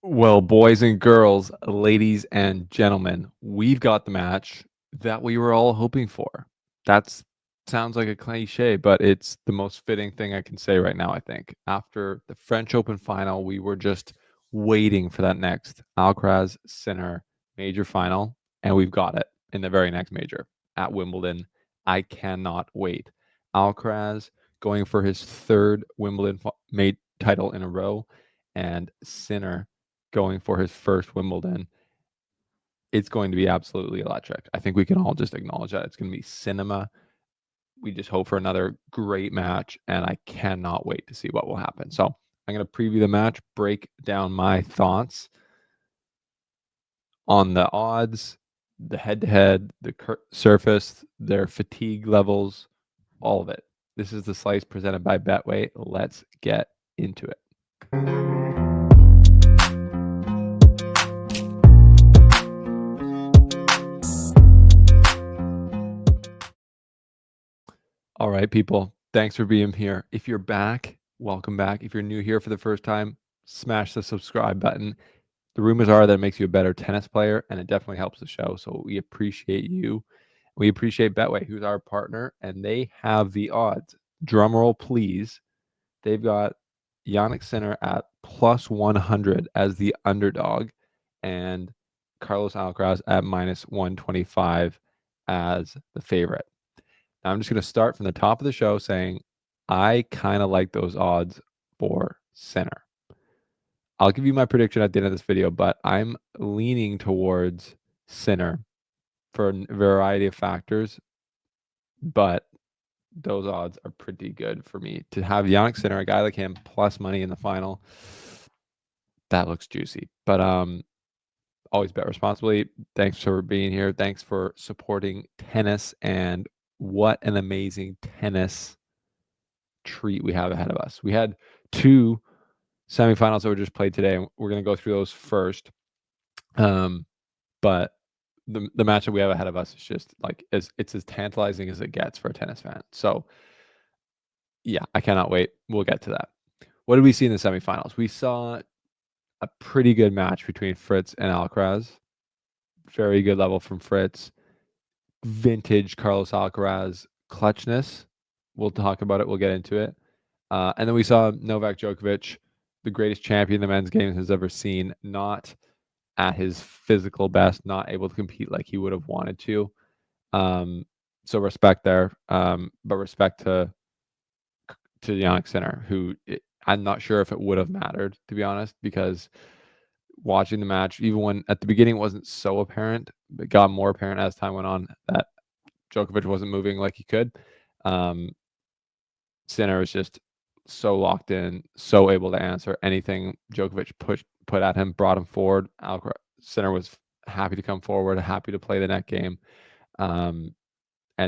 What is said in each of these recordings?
Well, boys and girls, ladies and gentlemen, we've got the match that we were all hoping for. That's sounds like a cliche, but it's the most fitting thing I can say right now, I think. After the French Open final, we were just waiting for that next Alcaraz Sinner major final, and we've got it in the very next major at Wimbledon. I cannot wait. Alcaraz going for his third Wimbledon title in a row, and Sinner going for his first Wimbledon. It's going to be absolutely electric. I think we can all just acknowledge that. It's going to be cinema. We just hope for another great match, and I cannot wait to see what will happen. So I'm going to preview the match, break down my thoughts on the odds, the head-to-head, the surface, their fatigue levels, all of it. This is the slice presented by Betway. Let's get into it. All right, people. Thanks for being here. If you're back, welcome back. If you're new here for the first time, smash the subscribe button. The rumors are that it makes you a better tennis player, and it definitely helps the show. So we appreciate you. We appreciate Betway, who's our partner, and they have the odds. Drum roll, please. They've got Jannik Sinner at plus 100 as the underdog, and Carlos Alcaraz at minus 125 as the favorite. Now, I'm just going to start from the top of the show saying I kind of like those odds for Sinner. I'll give you my prediction at the end of this video, but I'm leaning towards Sinner for a variety of factors, but those odds are pretty good for me. To have Jannik Sinner, a guy like him, plus money in the final, that looks juicy. But always bet responsibly. Thanks for being here. Thanks for supporting tennis, and what an amazing tennis treat we have ahead of us. We had two semifinals that were just played today, and we're going to go through those first. But the match that we have ahead of us is just like it's as tantalizing as it gets for a tennis fan. So yeah, I cannot wait. We'll get to that. What did we see in the semifinals? We saw a pretty good match between Fritz and Alcaraz. Very good level from Fritz. Vintage Carlos Alcaraz clutchness. We'll talk about it. We'll get into it. And then we saw Novak Djokovic, the greatest champion the men's game has ever seen, not at his physical best, not able to compete like he would have wanted to. So respect there, but respect to Jannik Sinner, who I'm not sure if it would have mattered, to be honest, because watching the match, even when at the beginning it wasn't so apparent, it got more apparent as time went on that Djokovic wasn't moving like he could. Sinner was just so locked in, so able to answer anything Djokovic put at him, brought him forward. Sinner was happy to come forward, happy to play the net game, and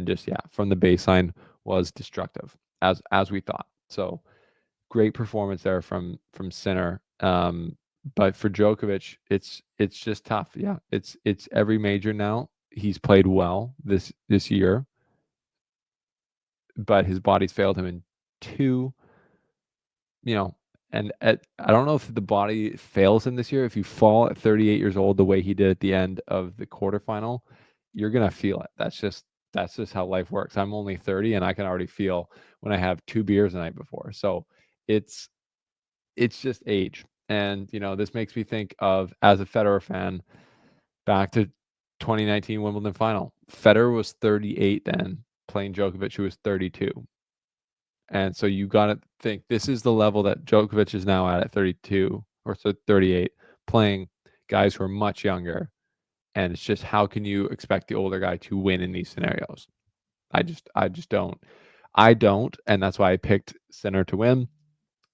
just from the baseline was destructive as we thought. So great performance there from Sinner. But for Djokovic, it's just tough. Yeah, it's every major now. He's played well this year, but his body's failed him in two. And I don't know if the body fails him this year. If you fall at 38 years old the way he did at the end of the quarterfinal, you're gonna feel it. That's just how life works. I'm only 30, and I can already feel when I have 2 beers the night before. So it's just age. And this makes me think of, as a Federer fan, back to 2019 Wimbledon final. Federer was 38 then, playing Djokovic, who was 32. And so you got to think this is the level that Djokovic is now at 32 or 38, playing guys who are much younger. And it's just, how can you expect the older guy to win in these scenarios? I just don't. I don't, and that's why I picked Sinner to win.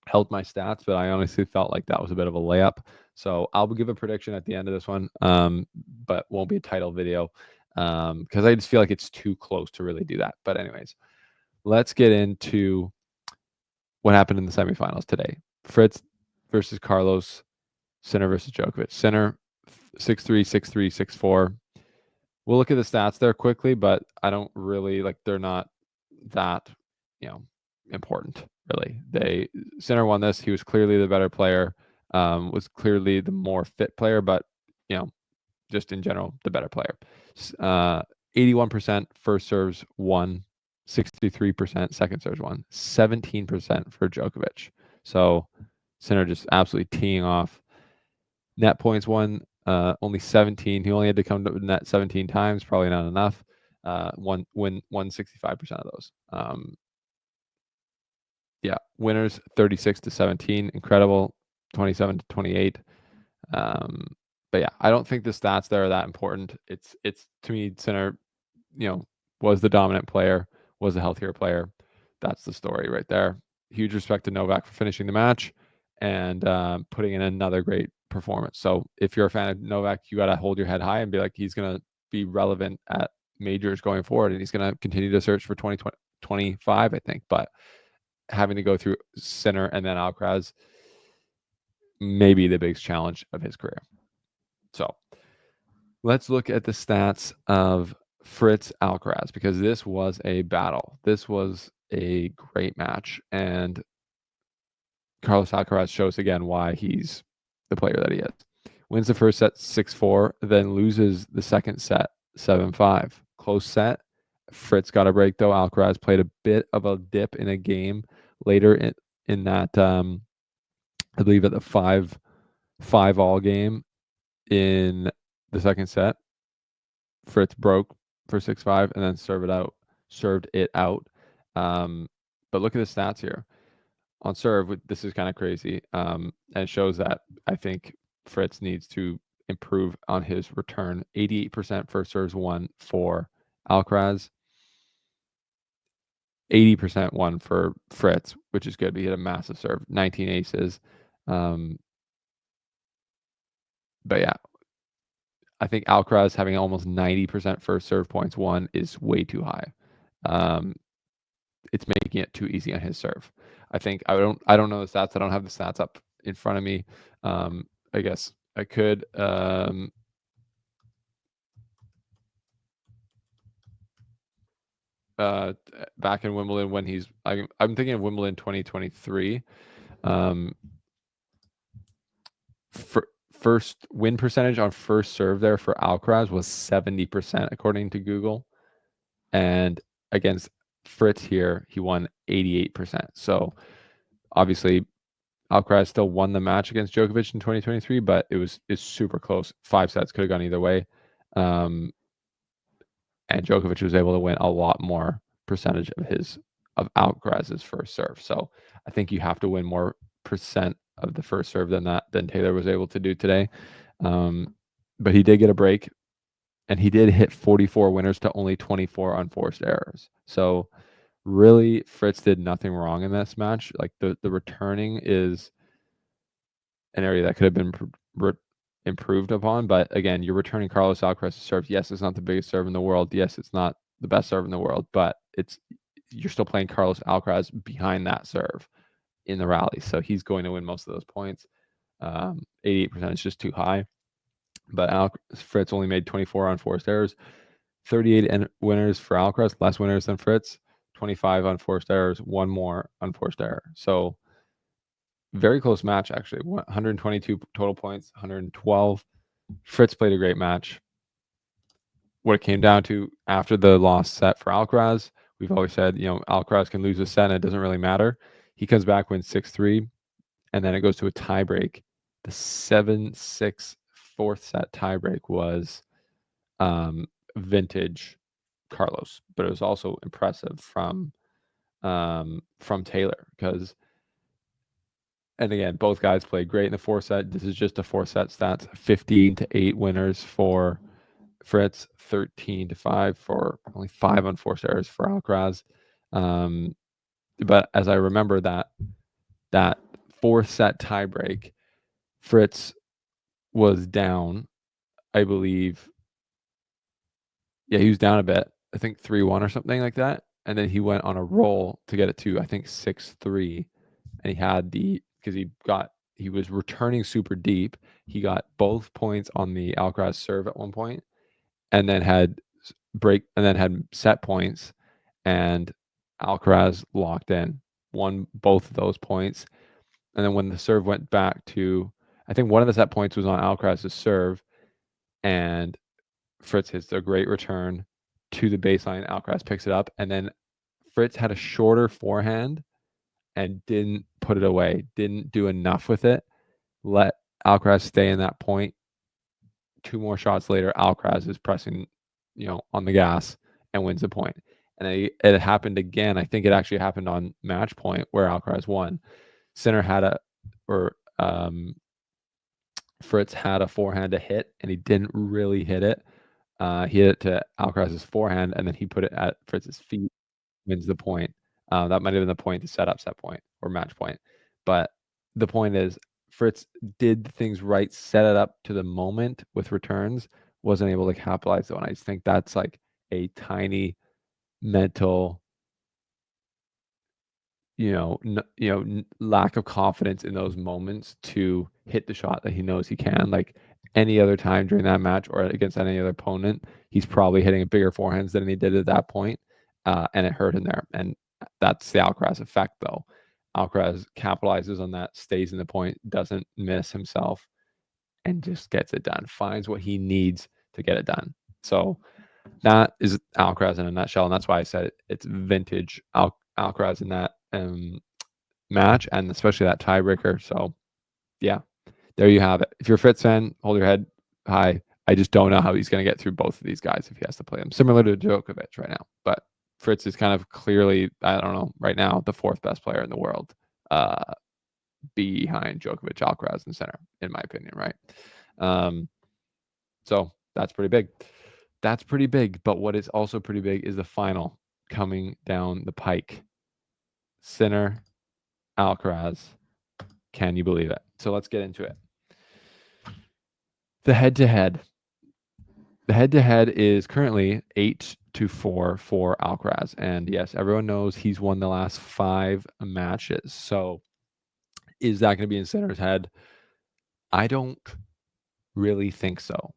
Held my stats, but I honestly felt like that was a bit of a layup. So I'll give a prediction at the end of this one, but won't be a title video because I just feel like it's too close to really do that. But anyways, let's get into what happened in the semifinals today. Fritz versus Carlos, Sinner versus Djokovic. Sinner 6-3, 6-3, 6-4. We'll look at the stats there quickly, but I don't really they're not that, important, really. Sinner won this. He was clearly the better player. was clearly the more fit player, but just in general, the better player. 81% first serves won, 63% second serves won, 17% for Djokovic. So Sinner just absolutely teeing off. Net points won, only 17. He only had to come to net 17 times, probably not enough. Won 65% of those. Winners 36-17, incredible. 27-28. But yeah, I don't think the stats there are that important. It's to me, Sinner, was the dominant player, was the healthier player. That's the story right there. Huge respect to Novak for finishing the match and putting in another great performance. So if you're a fan of Novak, you got to hold your head high and be like, he's going to be relevant at majors going forward, and he's going to continue to search for 2025, I think. But having to go through Sinner and then Alcaraz, maybe the biggest challenge of his career. So let's look at the stats of Fritz Alcaraz, because this was a battle. This was a great match, and Carlos Alcaraz shows again why he's the player that he is. Wins the first set 6-4, then loses the second set 7-5. Close set. Fritz got a break though. Alcaraz played a bit of a dip in a game later in that I believe at the 5-all game in the second set. Fritz broke for 6-5 and then served it out. But look at the stats here. On serve, this is kind of crazy. And it shows that I think Fritz needs to improve on his return. 88% first serves won for Alcaraz. 80% won for Fritz, which is good. He had a massive serve, 19 aces. But yeah, I think Alcaraz having almost 90% first serve points won is way too high. It's making it too easy on his serve. I think I don't know the stats. I don't have the stats up in front of me. I guess I could. Back in Wimbledon when I'm thinking of Wimbledon 2023. First win percentage on first serve there for Alcaraz was 70% according to Google, and against Fritz here he won 88%. So obviously Alcaraz still won the match against Djokovic in 2023, but it's super close. 5 sets could have gone either way. And Djokovic was able to win a lot more percentage of Alcaraz's first serve. So I think you have to win more percent of the first serve than Taylor was able to do today. But he did get a break, and he did hit 44 winners to only 24 unforced errors. So really, Fritz did nothing wrong in this match. Like the returning is an area that could have been improved upon. But again, you're returning Carlos Alcaraz's serve. Yes, it's not the biggest serve in the world. Yes, it's not the best serve in the world, but you're still playing Carlos Alcaraz behind that serve in the rally. So he's going to win most of those points. 88% is just too high. But Fritz only made 24 unforced errors. 38 winners for Alcaraz, less winners than Fritz. 25 unforced errors, one more unforced error. So very close match, actually. 122 total points, 112. Fritz played a great match. What it came down to after the lost set for Alcaraz, we've always said, Alcaraz can lose a set and it doesn't really matter. He comes back, wins 6-3, and then it goes to a tiebreak. The 7-6 fourth set tiebreak was vintage Carlos, but it was also impressive from Taylor because, and again, both guys played great in the 4th set. This is just a 4th set stats: 15-8 winners for Fritz, 13-5 for only 5 unforced errors for Alcaraz. But as I remember that 4th set tiebreak, Fritz was down, I believe. Yeah, he was down a bit. I think 3-1 or something like that. And then he went on a roll to get it to, I think, 6-3. And he had because he was returning super deep. He got both points on the Alcaraz serve at one point, and then had set points, and Alcaraz locked in, won both of those points. And then when the serve went back to I think one of the set points was on Alcaraz's serve, and Fritz hits a great return to the baseline. Alcaraz picks it up, and then Fritz had a shorter forehand and didn't put it away, didn't do enough with it, let Alcaraz stay in that point. 2 more shots later, Alcaraz is pressing, on the gas and wins the point. And it happened again. I think it actually happened on match point where Alcaraz won. Sinner had Fritz had a forehand to hit, and he didn't really hit it. He hit it to Alcaraz's forehand, and then he put it at Fritz's feet, wins the point. That might have been the point to set up set point or match point. But the point is, Fritz did things right, set it up to the moment with returns, wasn't able to capitalize though. And I just think that's like a tiny mental, lack of confidence in those moments to hit the shot that he knows he can. Like any other time during that match or against any other opponent, he's probably hitting a bigger forehands than he did at that point, and it hurt him there. And that's the Alcaraz effect, though. Alcaraz capitalizes on that, stays in the point, doesn't miss himself, and just gets it done. Finds what he needs to get it done. So that is Alcaraz in a nutshell, and that's why I said it's vintage Alcaraz in that match, and especially that tiebreaker. So, yeah, there you have it. If you're a Fritz fan, hold your head high. I just don't know how he's going to get through both of these guys if he has to play them. Similar to Djokovic right now, but Fritz is kind of clearly, I don't know, right now the 4th best player in the world, behind Djokovic, Alcaraz, and Sinner, in my opinion, right? So that's pretty big. That's pretty big. But what is also pretty big is the final coming down the pike. Sinner, Alcaraz. Can you believe it? So let's get into it. The head-to-head. The head-to-head is currently 8-4 for Alcaraz. And yes, everyone knows he's won the last 5 matches. So is that going to be in Sinner's head? I don't really think so.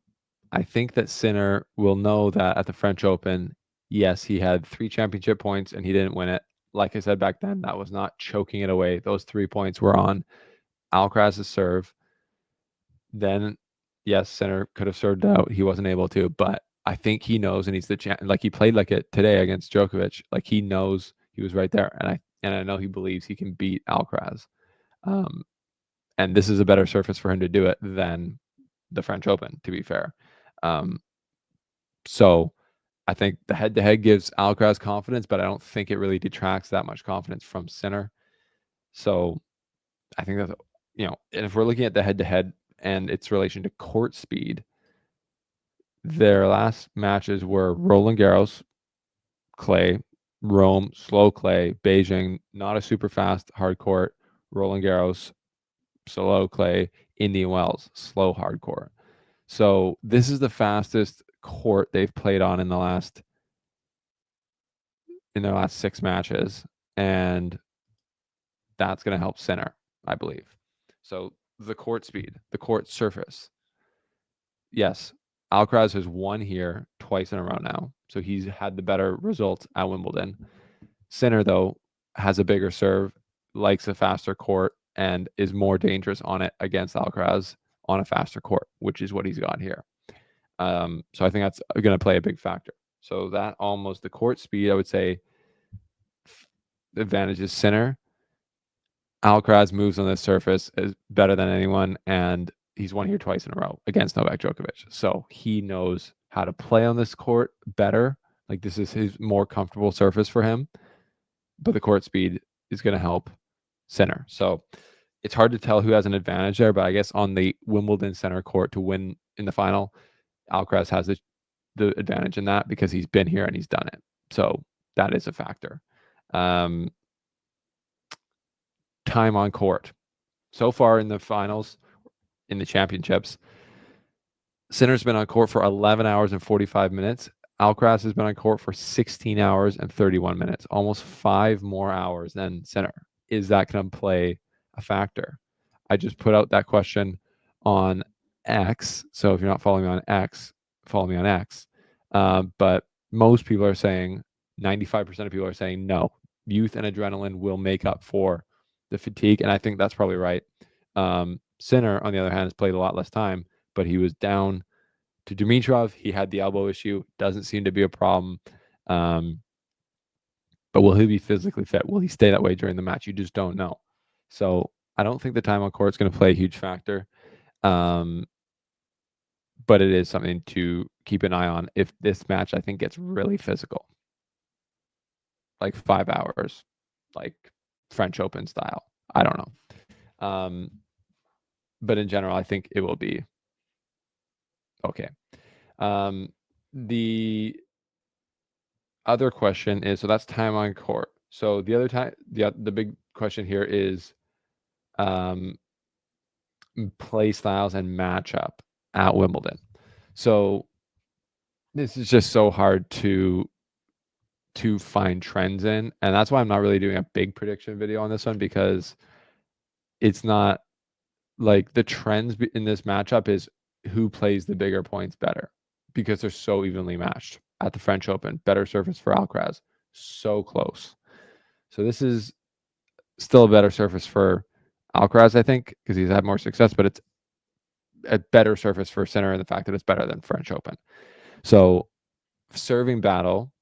I think that Sinner will know that at the French Open, yes, he had 3 championship points and he didn't win it. Like I said back then, that was not choking it away. Those 3 points were on Alcaraz's serve. Then, yes, Sinner could have served out. He wasn't able to, but I think he knows, and he's the champ. Like he played like it today against Djokovic. Like he knows he was right there, and I know he believes he can beat Alcaraz. And this is a better surface for him to do it than the French Open, to be fair. So I think the head-to-head gives Alcaraz confidence, but I don't think it really detracts that much confidence from Sinner. So I think that, and if we're looking at the head-to-head and its relation to court speed, their last matches were Roland Garros, clay, Rome, slow clay, Beijing, not a super fast hard court, Roland Garros, slow clay, Indian Wells, slow hard court. So this is the fastest court they've played on in their last 6 matches, and that's going to help Sinner, I believe. So the court speed, the court surface. Yes, Alcaraz has won here twice in a row now, so he's had the better results at Wimbledon. Sinner, though, has a bigger serve, likes a faster court, and is more dangerous on it against Alcaraz on a faster court, which is what he's got here. So I think that's going to play a big factor. So that almost the court speed, I would say, the advantage is Sinner. Alcaraz moves on this surface is better than anyone, and he's won here twice in a row against Novak Djokovic. So he knows how to play on this court better. Like this is his more comfortable surface for him, but the court speed is going to help Sinner. So it's hard to tell who has an advantage there, but I guess on the Wimbledon center court to win in the final, Alcaraz has the advantage in that because he's been here and he's done it. So that is a factor. Time on court. So far in the finals, in the championships, Sinner's been on court for 11 hours and 45 minutes. Alcaraz has been on court for 16 hours and 31 minutes, almost 5 more hours than Sinner. Is that going to play a factor? I just put out that question on X. So if you're not following me on X, follow me on X. But most people are saying, 95% of people are saying no. Youth and adrenaline will make up for the fatigue, and I think that's probably right. Sinner, on the other hand, has played a lot less time, but he was down to Dimitrov. He had the elbow issue. Doesn't seem to be a problem. But will he be physically fit? Will he stay that way during the match? You just don't know. So I don't think the time on court is going to play a huge factor. But it is something to keep an eye on if this match, I think, gets really physical. Like 5 hours, like French Open style. I don't know. But in general, I think it will be okay. The other question is, so that's time on court. So the other time, the big question here is play styles and matchup at Wimbledon. So this is just so hard to find trends in, and that's why I'm not really doing a big prediction video on this one, because it's not like the trends in this matchup is who plays the bigger points better, because they're so evenly matched at the French Open. Better surface for Alcaraz, so close. So this is still a better surface for Alcaraz, I think, because he's had more success, but it's a better surface for Sinner in the fact that it's better than French Open. So serving battle,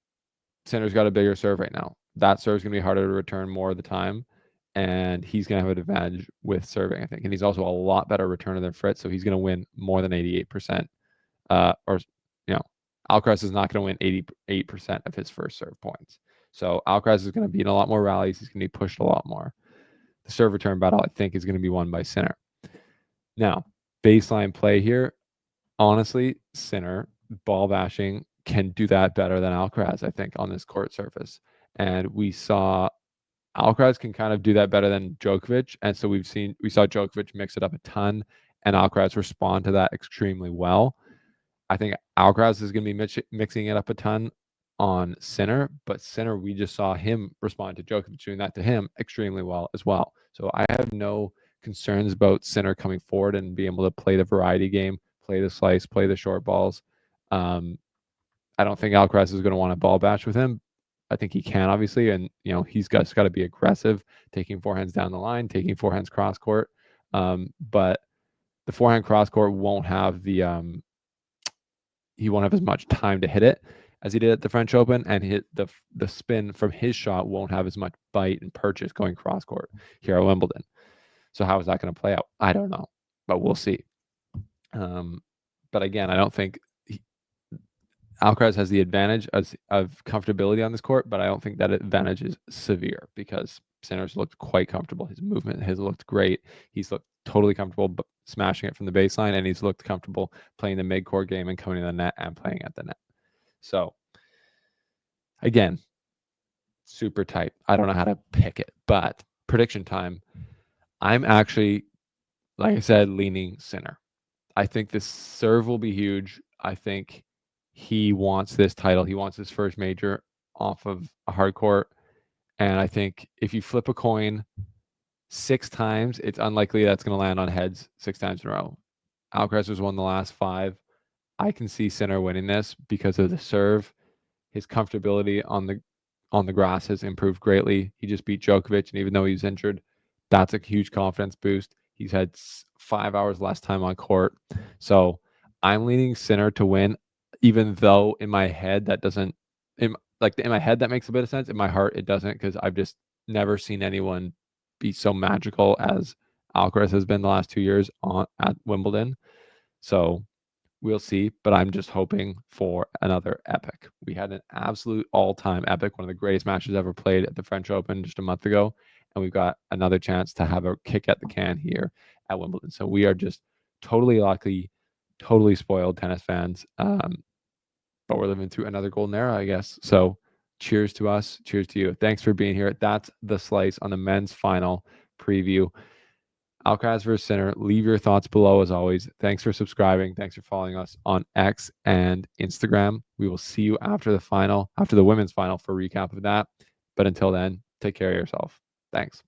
Sinner's got a bigger serve right now. That serve's going to be harder to return more of the time, and he's going to have an advantage with serving, I think. And he's also a lot better returner than Fritz, so he's going to win more than 88%. Alcaraz is not going to win 88% of his first serve points. So Alcaraz is going to be in a lot more rallies. He's going to be pushed a lot more. The serve return battle, I think, is going to be won by Sinner. Now, baseline play here, honestly, Sinner, ball bashing, can do that better than Alcaraz, I think, on this court surface. And we saw Alcaraz can kind of do that better than Djokovic. And so we saw Djokovic mix it up a ton, and Alcaraz respond to that extremely well. I think Alcaraz is going to be mixing it up a ton on Sinner, but Sinner, we just saw him respond to Djokovic doing that to him extremely well as well. So I have no concerns about Sinner coming forward and being able to play the variety game, play the slice, play the short balls. I don't think Alcaraz is going to want to ball bash with him. I think he can, obviously, and he's got to be aggressive, taking forehands down the line, taking forehands cross court. But the forehand cross court won't have he won't have as much time to hit it as he did at the French Open, and the spin from his shot won't have as much bite and purchase going cross court here at Wimbledon. So how is that going to play out? I don't know, but we'll see. But again, I don't think Alcaraz has the advantage of comfortability on this court, but I don't think that advantage is severe, because Sinner's looked quite comfortable. His movement has looked great. He's looked totally comfortable smashing it from the baseline, and he's looked comfortable playing the mid-court game and coming to the net and playing at the net. So again, super tight. I don't know how to pick it, but prediction time. I'm actually, like I said, leaning Sinner. I think this serve will be huge. I think he wants this title. He wants his first major off of a hard court. And I think if you flip a coin 6 times, it's unlikely that's going to land on heads 6 times in a row. Alcaraz has won the last 5. I can see Sinner winning this because of the serve. His comfortability on the grass has improved greatly. He just beat Djokovic, and even though he's injured, that's a huge confidence boost. He's had 5 hours less time on court. So I'm leaning Sinner to win, even though in my head that doesn't, in my head that makes a bit of sense. In my heart, it doesn't, because I've just never seen anyone be so magical as Alcaraz has been the last 2 years at Wimbledon. So we'll see, but I'm just hoping for another epic. We had an absolute all-time epic, one of the greatest matches ever played at the French Open just a month ago, and we've got another chance to have a kick at the can here at Wimbledon. So we are just totally lucky, totally spoiled tennis fans, but we're living through another golden era, I guess. So cheers to us. Cheers to you. Thanks for being here. That's the slice on the men's final preview. Alcaraz versus Sinner. Leave your thoughts below as always. Thanks for subscribing. Thanks for following us on X and Instagram. We will see you after the women's final for a recap of that. But until then, take care of yourself. Thanks.